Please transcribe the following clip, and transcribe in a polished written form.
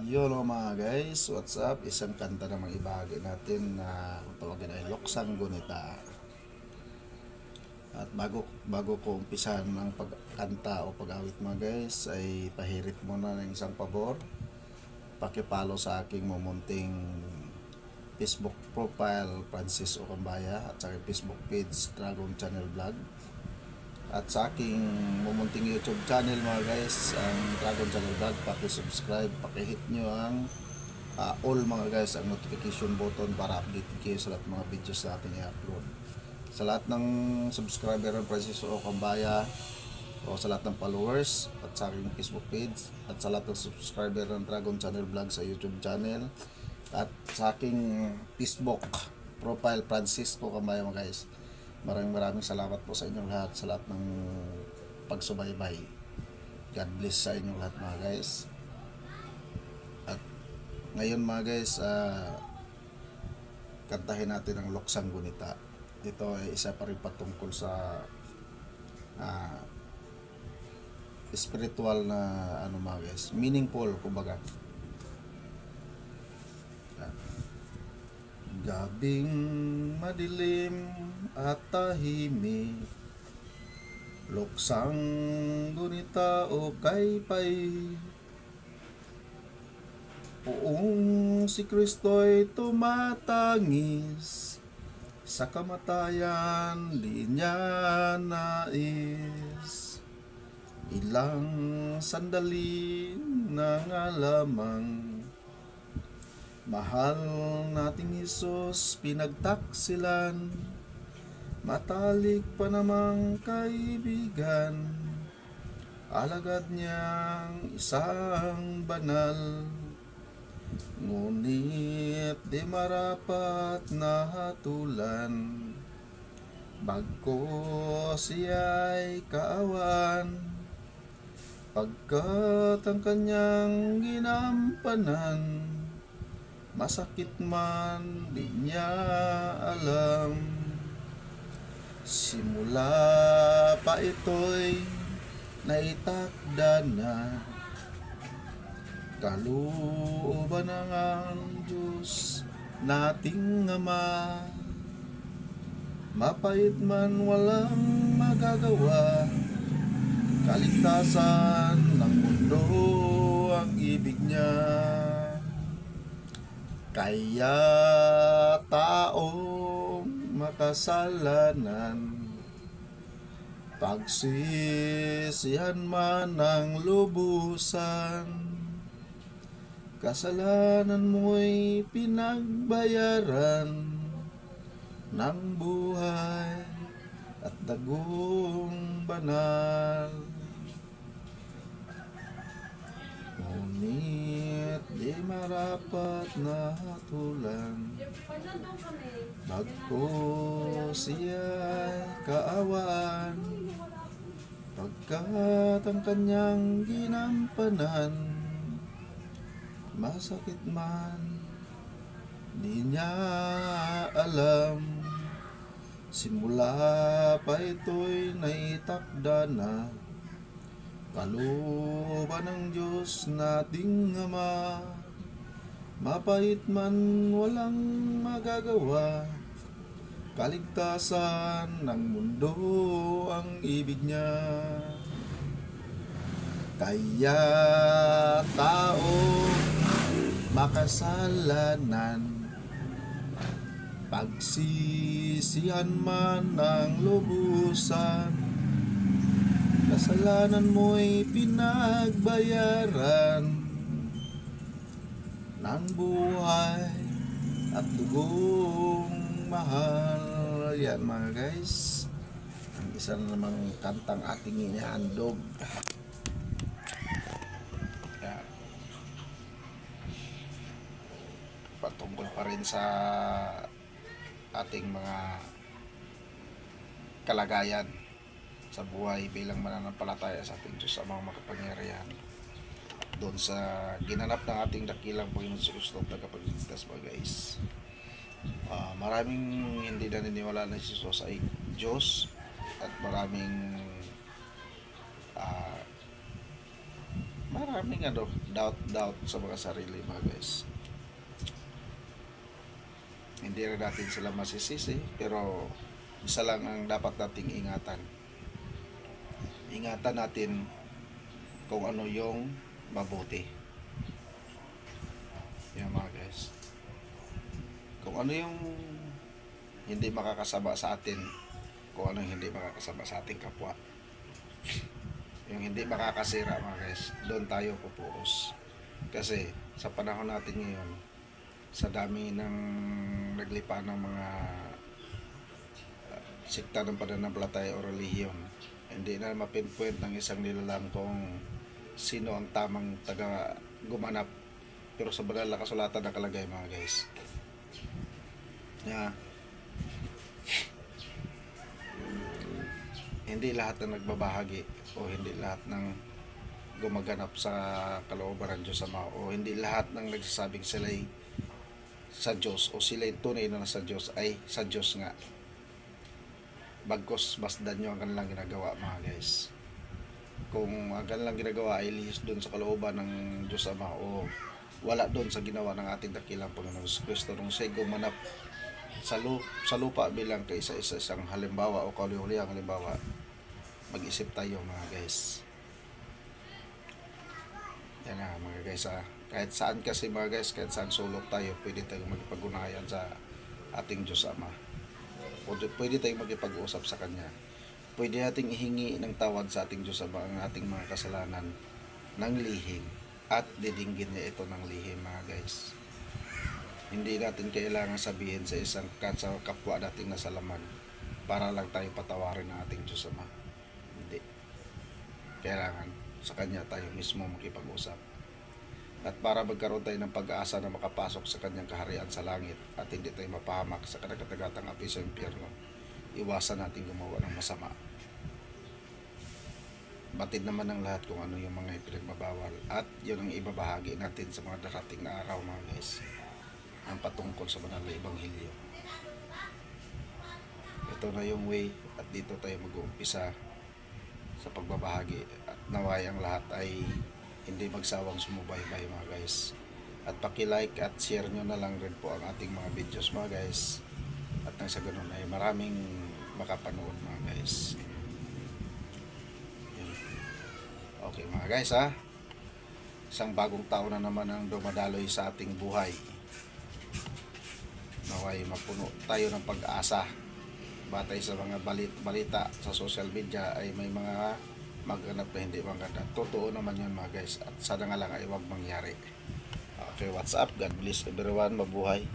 Yolo mga guys, what's up? Isang kanta na ibahagi natin na kung tawagin ay Loksang Gunita. At bago ko umpisan ang pagkanta o pag-awit mga guys, ay pahirit muna ng isang pabor. Pakipalo sa aking mumunting Facebook profile Francis Ocambaya at sa aking Facebook page Dragon Channel Vlog. At sa aking mumunting YouTube channel mga guys, ang Dragon Channel Vlog, paki-subscribe, paki-hit nyo ang all mga guys, ang notification button para update kayo sa lahat mga videos na ating i-upload. Sa lahat ng subscriber ng Francis Ocambaya o sa lahat ng followers at sa aking Facebook page at sa lahat ng subscriber ng Dragon Channel Vlog sa YouTube channel at sa aking Facebook profile Francis Ocambaya mga guys, maraming salamat po sa inyong lahat, sa lahat ng pagsubaybay. God bless sa inyong lahat mga guys. At ngayon mga guys, kantahin natin ang Loksang Gunita. Ito ay isa pa rin patungkol sa spiritual na mga guys, meaningful kumbaga. Gabing madilim at tahimik, loksang gunita o kaypay, poong si Kristo'y tumatangis, sa kamatayan di niya nais. Ilang sandali na nga lamang, mahal nating Isus pinagtaksilan, matalik pa namang kaibigan, alagad niyang isang banal. Ngunit di marapat na hatulan, bagko siya'y kaawan, pagkat ang kanyang ginampanan, masakit man di niya alam. Simula pa ito'y naitakda na, kalooban ng Diyos nating Ama. Mapait man walang magagawa, kaligtasan ng mundo ang ibig niya. Kaya taong makasalanan, pagsisihan man ng lubusan, kasalanan mo'y pinagbayaran ng buhay at dagong banal. Ngunit di marapat na hatulan, bagko siya'y kaawaan, pagkat ang kanyang ginampanan, masakit man di niya alam. Simula pa ito'y naitakda na, kalooban ng Diyos nating Ama. Mapait man walang magagawa, kaligtasan ng mundo ang ibig niya. Kaya tao makasalanan, pagsisihan man ng lubusan, kasalanan mo'y pinagbayaran ng buhay at dugong mahal. Yan mga guys, ang isa na namang kantang ating inihandog. Yan, patungkol pa rin sa ating mga kalagayan sa buhay bilang mananampalataya sa ating Diyos sa mga makapangyarihan, doon sa ginanap ng ating dakilang Panginoon sa Kristo tagapagligtas mga guys. Maraming hindi naniniwala na si Jesus ay Diyos, at maraming maraming doubt sa mga sarili mga guys. Hindi rin natin sila masisisi, pero isa lang ang dapat nating ingatan. Ingatan natin kung ano yung mabuti. Yan mga guys. Kung ano yung hindi makakasama sa atin, kung ano yung hindi makakasama sa ating kapwa, yung hindi makakasira mga guys, doon tayo pupuos. Kasi sa panahon natin ngayon, sa dami ng naglipa ng mga sikta ng pananampalataya o relihiyon, hindi na mapinpoint ng isang nilalang kung sino ang tamang taga gumanap, pero sa banal na kasulatan nakalagay mga guys na hindi lahat ng nagbabahagi o hindi lahat ng gumaganap sa kalooban ng Diyos Ama, o hindi lahat ng nagsasabing sila'y sa Diyos o sila'y tunay na sa Diyos ay sa Diyos nga. Bagkos masdan nyo ang kanilang ginagawa mga guys. Kung ang kanilang ginagawa ay lihis doon sa kalooban ng Diyos Ama o wala doon sa ginawa ng ating dakilang Panginoon Kristo nung siya gumanap sa lupa bilang isang halimbawa o kauli-ulihang halimbawa, mag-isip tayo mga guys. Yan na mga guys kahit saan kasi mga guys, kahit saan sulok tayo, pwede tayong magpag-unayan sa ating Diyos Ama. Pwede tayong magpag-usap sa Kanya. Pwede nating ihingi ng tawad sa ating Diyos Ama ang ating mga kasalanan ng lihim, at didinggin niya ito ng lihim mga guys. Hindi natin kailangan sabihin sa isang kapwa nating nasalaman para lang tayo patawarin ng ating Diyos Ama. Hindi. Kailangan sa Kanya tayo mismo makipag-usap. At para magkaroon tayo ng pag-asa na makapasok sa Kanyang kaharian sa langit at hindi tayo mapahamak sa kadagatagatang api sa impyerno, iwasan natin gumawa ng masama. Batid naman ng lahat kung ano yung mga ipinagbabawal, at yun ang ibabahagi natin sa mga darating na araw mga guys, ang patungkol sa banal na Ebanghelyo. Ito na yung way, at dito tayo mag-uumpisa sa pagbabahagi, at naway ang lahat ay hindi magsawang sumubaybay mga guys, at paki-like at share nyo na lang rin po ang ating mga videos mga guys, at nang sa ganun ay maraming makapanood mga guys. Okay mga guys isang bagong taon na naman ang dumadaloy sa ating buhay. Naway mapuno tayo ng pag-asa. Batay sa mga balita sa social media ay may mga magganap na hindi maganda. Totoo naman yun mga guys, at sana nga lang ay huwag mangyari. Okay, what's up? God bless everyone. Mabuhay.